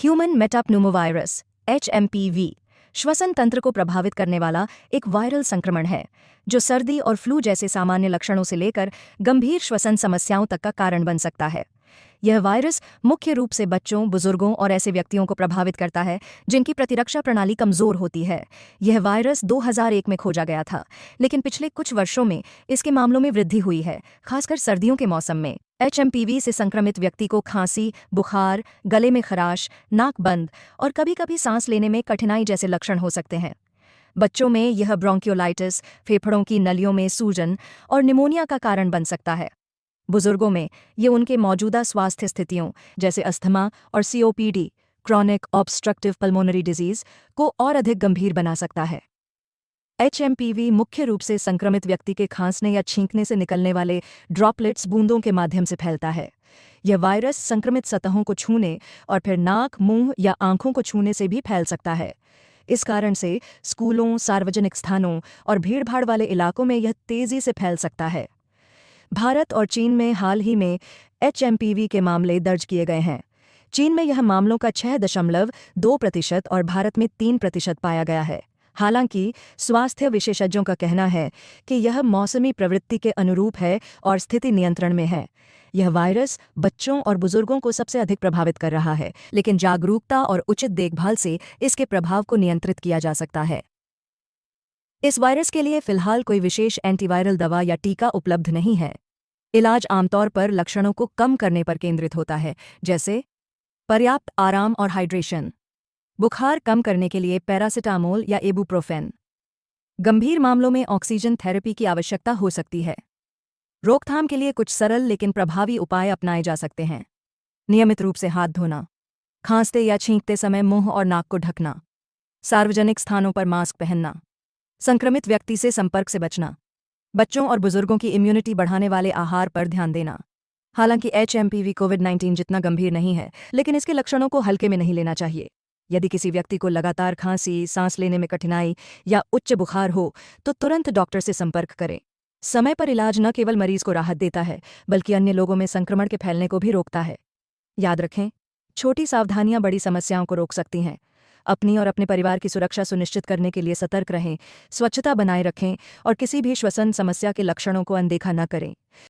Human मेटाप्न्यूमोवायरस HMPV श्वसन तंत्र को प्रभावित करने वाला एक वायरल संक्रमण है जो सर्दी और फ्लू जैसे सामान्य लक्षणों से लेकर गंभीर श्वसन समस्याओं तक का कारण बन सकता है। यह वायरस मुख्य रूप से बच्चों, बुजुर्गों और ऐसे व्यक्तियों को प्रभावित करता है जिनकी प्रतिरक्षा प्रणाली कमजोर होती है। यह वायरस 2001 में खोजा गया था, लेकिन पिछले कुछ वर्षों में इसके मामलों में वृद्धि हुई है, खासकर सर्दियों के मौसम में। HMPV से संक्रमित व्यक्ति को खांसी, बुखार, गले में खराश, नाक बंद और कभी-कभी सांस लेने में कठिनाई जैसे लक्षण हो सकते हैं। बच्चों में यह ब्रोंकियोलाइटिस, फेफड़ों की नलियों में सूजन और निमोनिया का कारण बन सकता है। बुजुर्गों में ये उनके मौजूदा स्वास्थ्य स्थितियों जैसे अस्थमा और COPD chronic obstructive pulmonary disease को और अधिक गंभीर बना सकता है। HMPV मुख्य रूप से संक्रमित व्यक्ति के खांसने या छींकने से निकलने वाले ड्रॉपलेट्स बूंदों के माध्यम से फैलता है। यह वायरस संक्रमित सतहों को छूने और फिर नाक, मुंह या आंखों को छूने से भी फैल सकता है। इस कारण से स्कूलों, सार्वजनिक स्थानों और भीड़भाड़ वाले इलाकों में यह तेजी से फैल सकता है। भारत और चीन में हाल ही में HMPV के मामले दर्ज किए गए हैं। चीन में यह मामलों का 6.2% और भारत में 3% पाया गया है। हालांकि स्वास्थ्य विशेषज्ञों का कहना है कि यह मौसमी प्रवृत्ति के अनुरूप है और स्थिति नियंत्रण में है। यह वायरस बच्चों और बुजुर्गों को सबसे अधिक प्रभावित कर रहा है, लेकिन जागरूकता और उचित देखभाल से इसके प्रभाव को नियंत्रित किया जा सकता है। इस वायरस के लिए फिलहाल कोई विशेष एंटीवायरल दवा या टीका उपलब्ध नहीं है। इलाज आमतौर पर लक्षणों को कम करने पर केंद्रित होता है, जैसे पर्याप्त आराम और हाइड्रेशन, बुखार कम करने के लिए पैरासिटामोल या इबुप्रोफेन। गंभीर मामलों में ऑक्सीजन थेरेपी की आवश्यकता हो सकती है। रोकथाम के लिए कुछ सरल लेकिन प्रभावी उपाय अपनाए जा सकते हैं। नियमित रूप से हाथ धोना, खांसते या छींकते समय मुंह और नाक को ढकना, सार्वजनिक स्थानों पर मास्क पहनना, संक्रमित व्यक्ति से संपर्क से बचना, बच्चों और बुजुर्गों की इम्यूनिटी बढ़ाने वाले आहार पर ध्यान देना। हालांकि HMPV कोविड-19 जितना गंभीर नहीं है, लेकिन इसके लक्षणों को हल्के में नहीं लेना चाहिए। यदि किसी व्यक्ति को लगातार खांसी, सांस लेने में कठिनाई या उच्च बुखार हो, तो तुरंत डॉक्टर से संपर्क करें। समय पर इलाज न केवल मरीज को राहत देता है, बल्कि अन्य लोगों में संक्रमण के फैलने को भी रोकता है। याद रखें, छोटी सावधानियां बड़ी समस्याओं को रोक सकती हैं। अपनी और अपने परिवार की सुरक्षा सुनिश्चित करने के लिए सतर्क रहें, स्वच्छता बनाए रखें और किसी भी श्वसन समस्या के लक्षणों को अनदेखा न करें।